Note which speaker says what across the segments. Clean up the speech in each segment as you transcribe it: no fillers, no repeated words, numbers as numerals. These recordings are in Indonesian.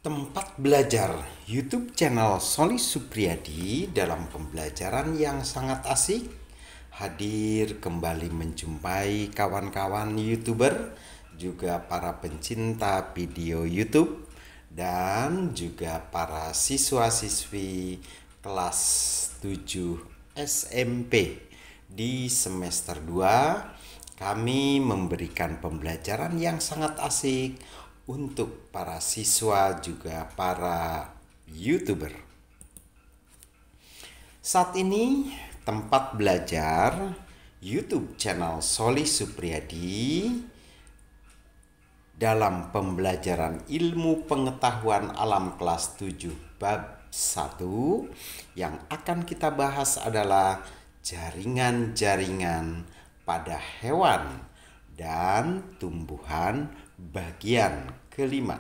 Speaker 1: Tempat belajar YouTube channel Soli Supriyadi dalam pembelajaran yang sangat asik hadir kembali menjumpai kawan-kawan YouTuber, juga para pencinta video YouTube, dan juga para siswa-siswi kelas 7 SMP. Di semester 2 kami memberikan pembelajaran yang sangat asik untuk para siswa juga para YouTuber. Saat ini tempat belajar YouTube channel Soli Supriyadi dalam pembelajaran ilmu pengetahuan alam kelas 7 bab 1 yang akan kita bahas adalah jaringan-jaringan pada hewan dan tumbuhan bagian kelima.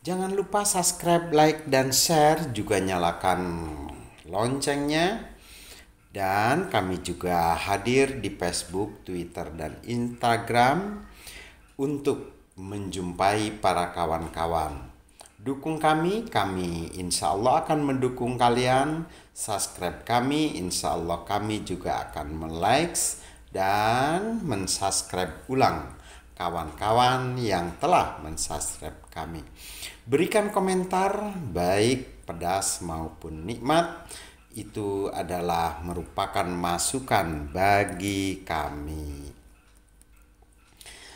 Speaker 1: Jangan lupa subscribe, like, dan share, juga nyalakan loncengnya. Dan kami juga hadir di Facebook, Twitter, dan Instagram untuk menjumpai para kawan-kawan. Dukung kami insya Allah akan mendukung kalian. Subscribe kami, insya Allah kami juga akan men-likes dan mensubscribe ulang kawan-kawan yang telah mensubscribe kami. Berikan komentar baik pedas maupun nikmat, itu adalah merupakan masukan bagi kami.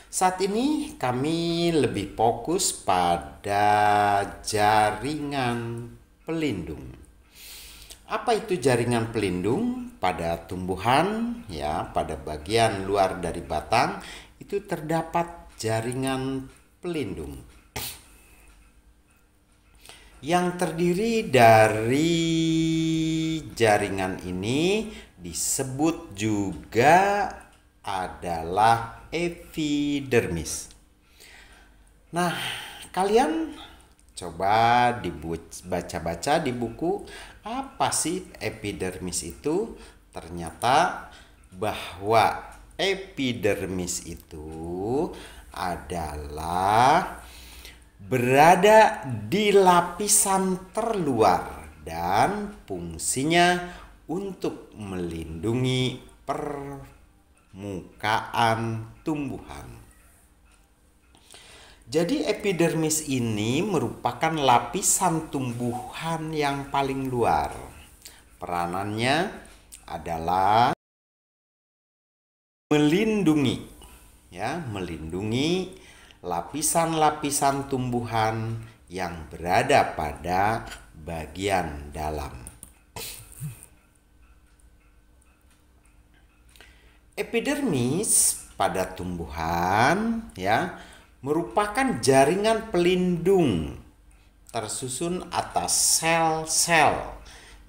Speaker 1: Saat ini kami lebih fokus pada jaringan pelindung. Apa itu jaringan pelindung? Pada tumbuhan, ya, pada bagian luar dari batang itu terdapat jaringan pelindung yang terdiri dari jaringan ini disebut juga adalah epidermis. Nah, kalian coba dibaca-baca di buku, apa sih epidermis itu? Ternyata bahwa epidermis itu adalah berada di lapisan terluar dan fungsinya untuk melindungi permukaan tumbuhan. Jadi epidermis ini merupakan lapisan tumbuhan yang paling luar. Peranannya adalah melindungi lapisan-lapisan tumbuhan yang berada pada bagian dalam. Epidermis pada tumbuhan merupakan jaringan pelindung tersusun atas sel-sel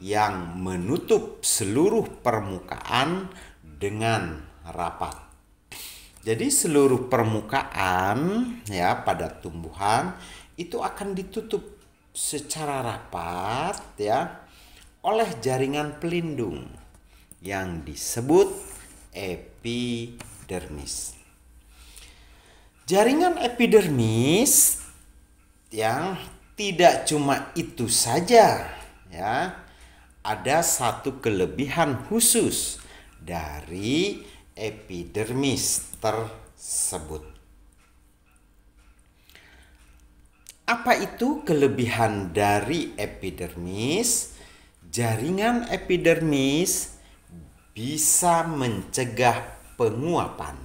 Speaker 1: yang menutup seluruh permukaan dengan rapat. Jadi seluruh permukaan pada tumbuhan itu akan ditutup secara rapat oleh jaringan pelindung yang disebut epidermis. Jaringan epidermis yang tidak cuma itu saja ada satu kelebihan khusus dari epidermis tersebut. Apa itu kelebihan dari epidermis? Jaringan epidermis bisa mencegah penguapan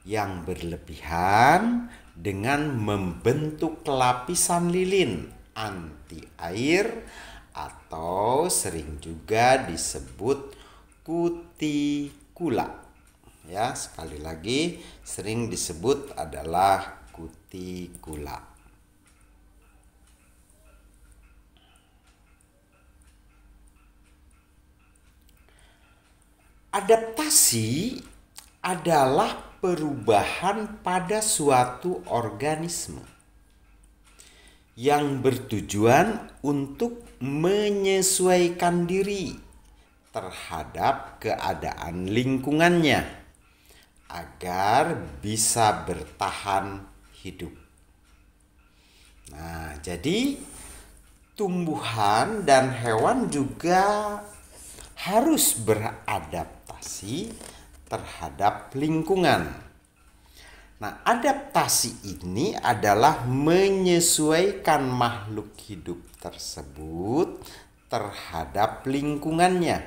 Speaker 1: yang berlebihan dengan membentuk lapisan lilin anti air atau sering juga disebut kutikula. Sekali lagi sering disebut adalah kutikula. Adaptasi adalah perubahan pada suatu organisme yang bertujuan untuk menyesuaikan diri terhadap keadaan lingkungannya agar bisa bertahan hidup. Nah, jadi tumbuhan dan hewan juga harus beradaptasi terhadap lingkungan. Nah, adaptasi ini adalah menyesuaikan makhluk hidup tersebut terhadap lingkungannya.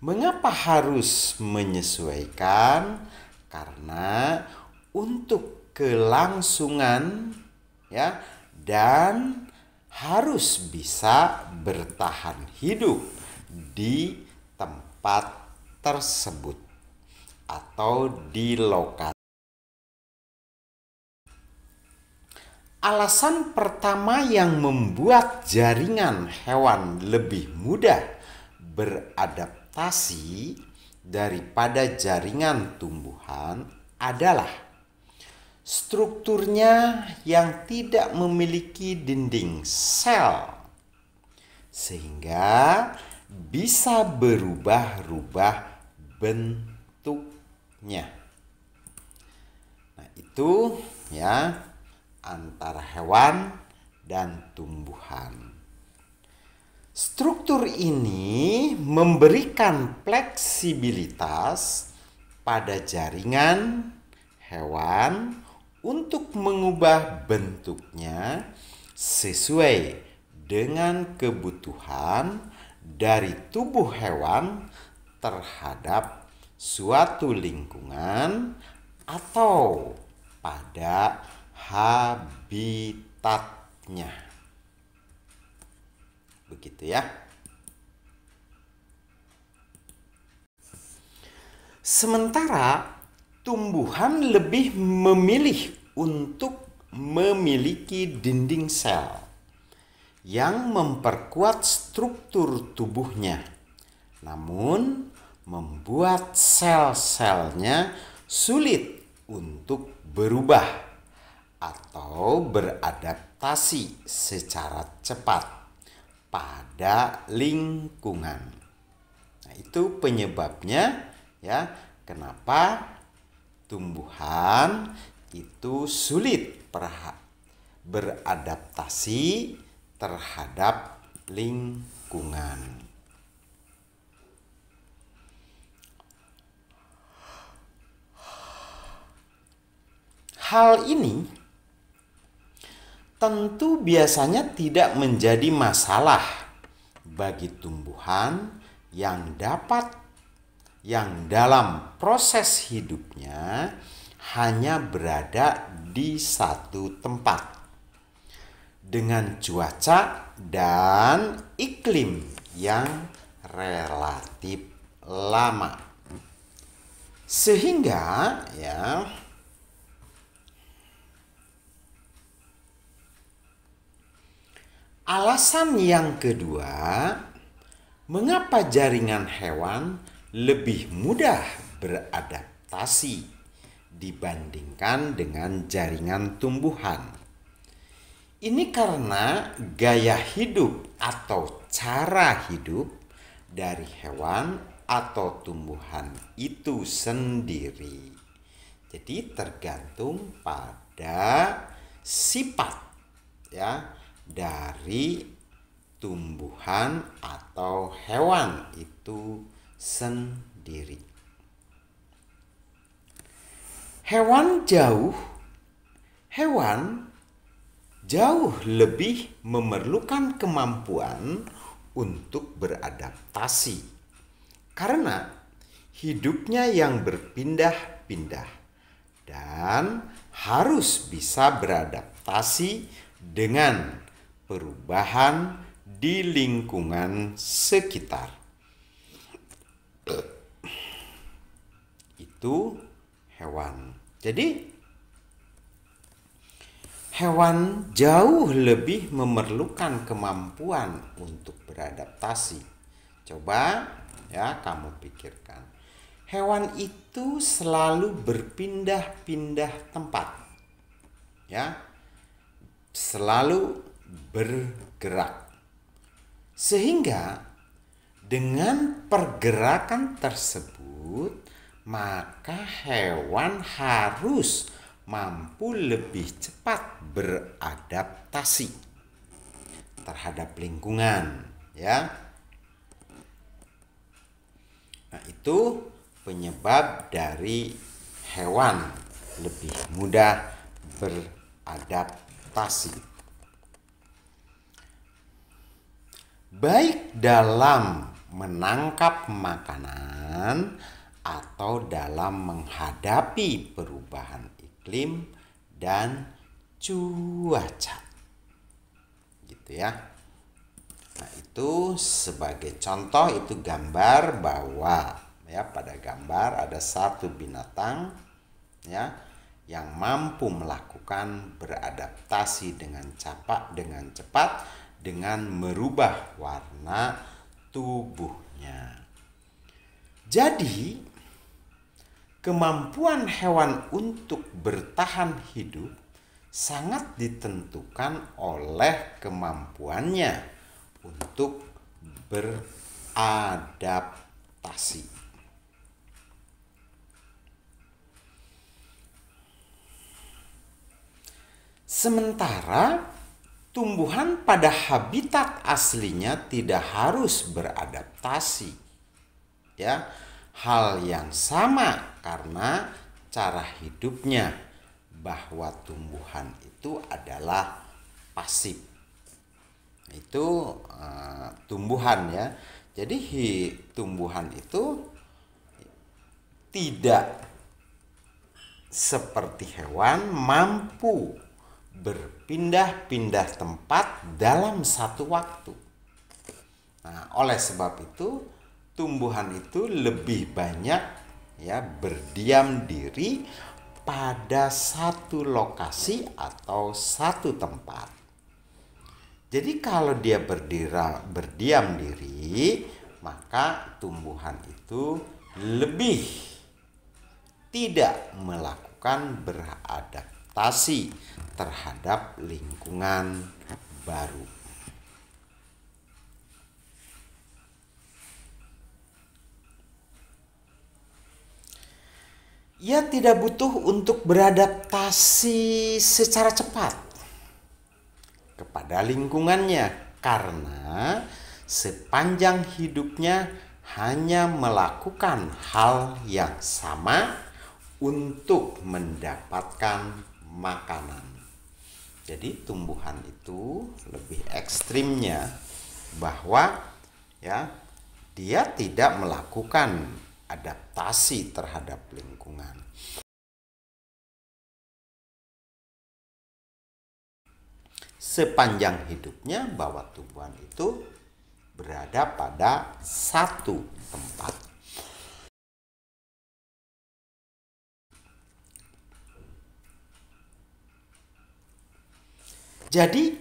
Speaker 1: Mengapa harus menyesuaikan? Karena untuk kelangsungan ya dan harus bisa bertahan hidup di tempat tersebut atau di lokasi. Alasan pertama yang membuat jaringan hewan lebih mudah beradaptasi daripada jaringan tumbuhan adalah strukturnya yang tidak memiliki dinding sel, sehingga bisa berubah-ubah bentuknya. Nah, itu ya antara hewan dan tumbuhan. Struktur ini memberikan fleksibilitas pada jaringan hewan untuk mengubah bentuknya sesuai dengan kebutuhan dari tubuh hewan terhadap suatu lingkungan atau pada habitatnya. Begitu ya. Sementara tumbuhan lebih memilih untuk memiliki dinding sel yang memperkuat struktur tubuhnya, namun membuat sel-selnya sulit untuk berubah atau beradaptasi secara cepat pada lingkungan. Nah, itu penyebabnya ya kenapa tumbuhan itu sulit beradaptasi terhadap lingkungan. Hal ini tentu biasanya tidak menjadi masalah bagi tumbuhan yang dalam proses hidupnya hanya berada di satu tempat dengan cuaca dan iklim yang relatif lama. Sehingga ya alasan yang kedua, mengapa jaringan hewan lebih mudah beradaptasi dibandingkan dengan jaringan tumbuhan? Ini karena gaya hidup atau cara hidup dari hewan atau tumbuhan itu sendiri. Jadi tergantung pada sifat ya dari tumbuhan atau hewan itu sendiri. Hewan jauh lebih memerlukan kemampuan untuk beradaptasi karena hidupnya yang berpindah-pindah dan harus bisa beradaptasi dengan perubahan di lingkungan sekitar. Itu hewan. Jadi hewan jauh lebih memerlukan kemampuan untuk beradaptasi. Coba ya kamu pikirkan. Hewan itu selalu berpindah-pindah tempat. Ya. Selalu bergerak. Sehingga dengan pergerakan tersebut maka hewan harus mampu lebih cepat beradaptasi. terhadap lingkungan, ya. Nah, itu penyebab dari hewan lebih mudah beradaptasi. Baik dalam menangkap makanan atau dalam menghadapi perubahan iklim dan cuaca. Gitu ya. Nah, itu sebagai contoh, itu gambar bahwa ya pada gambar ada satu binatang ya yang mampu melakukan beradaptasi dengan cepat dengan merubah warna tubuhnya. Jadi, kemampuan hewan untuk bertahan hidup sangat ditentukan oleh kemampuannya untuk beradaptasi. Sementara tumbuhan pada habitat aslinya tidak harus beradaptasi. Ya, hal yang sama karena cara hidupnya, bahwa tumbuhan itu adalah pasif. Itu tumbuhan ya. Jadi tumbuhan itu tidak seperti hewan mampu berpindah-pindah tempat dalam satu waktu. Nah, oleh sebab itu tumbuhan itu lebih banyak ya berdiam diri pada satu lokasi atau satu tempat. Jadi kalau dia berdiam diri, maka tumbuhan itu lebih tidak melakukan beradaptasi terhadap lingkungan baru. Ia tidak butuh untuk beradaptasi secara cepat kepada lingkungannya karena sepanjang hidupnya hanya melakukan hal yang sama untuk mendapatkan makanan. Jadi tumbuhan itu lebih ekstrimnya bahwa ya dia tidak melakukan adaptasi terhadap lingkungan. Sepanjang hidupnya bahwa tumbuhan itu berada pada satu tempat. Jadi,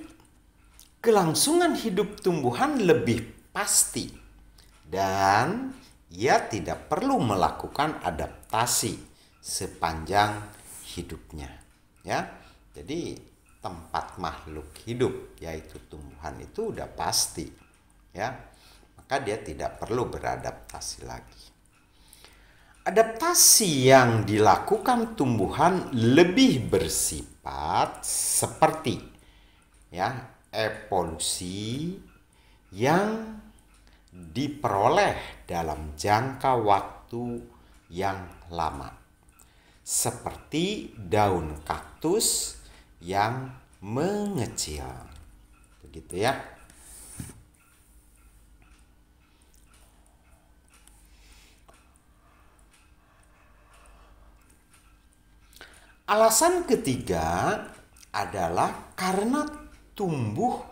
Speaker 1: kelangsungan hidup tumbuhan lebih pasti dan ia tidak perlu melakukan adaptasi sepanjang hidupnya. Ya, jadi tempat makhluk hidup yaitu tumbuhan itu udah pasti, ya, maka dia tidak perlu beradaptasi lagi. Adaptasi yang dilakukan tumbuhan lebih bersifat seperti ya evolusi yang diperoleh dalam jangka waktu yang lama, seperti daun kaktus yang mengecil, begitu ya. Alasan ketiga adalah karena tubuh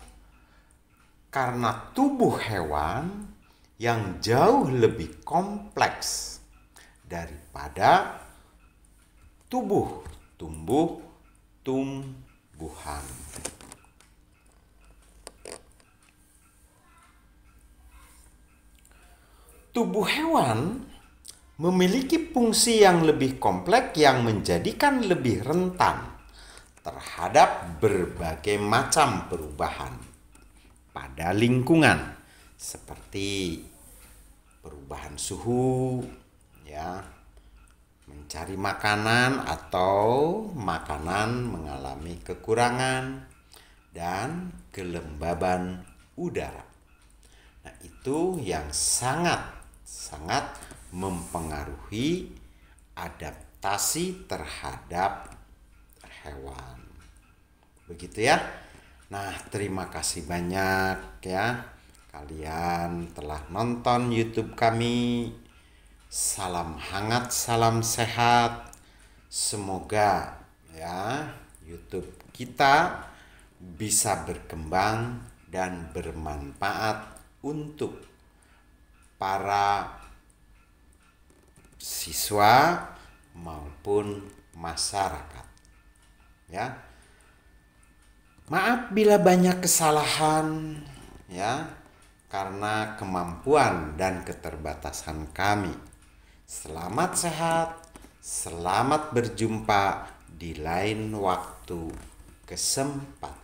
Speaker 1: hewan yang jauh lebih kompleks daripada tubuh tumbuhan. Tubuh hewan memiliki fungsi yang lebih kompleks yang menjadikan lebih rentan terhadap berbagai macam perubahan pada lingkungan seperti perubahan suhu, ya, mencari makanan atau makanan mengalami kekurangan, dan kelembaban udara. Nah, itu yang sangat mempengaruhi adaptasi terhadap hewan. Begitu ya. Nah, terima kasih banyak ya. Kalian telah nonton YouTube kami. Salam hangat, salam sehat. Semoga ya YouTube kita bisa berkembang dan bermanfaat untuk para siswa maupun masyarakat. Ya. Maaf bila banyak kesalahan ya, karena kemampuan dan keterbatasan kami. Selamat sehat, selamat berjumpa di lain waktu kesempatan.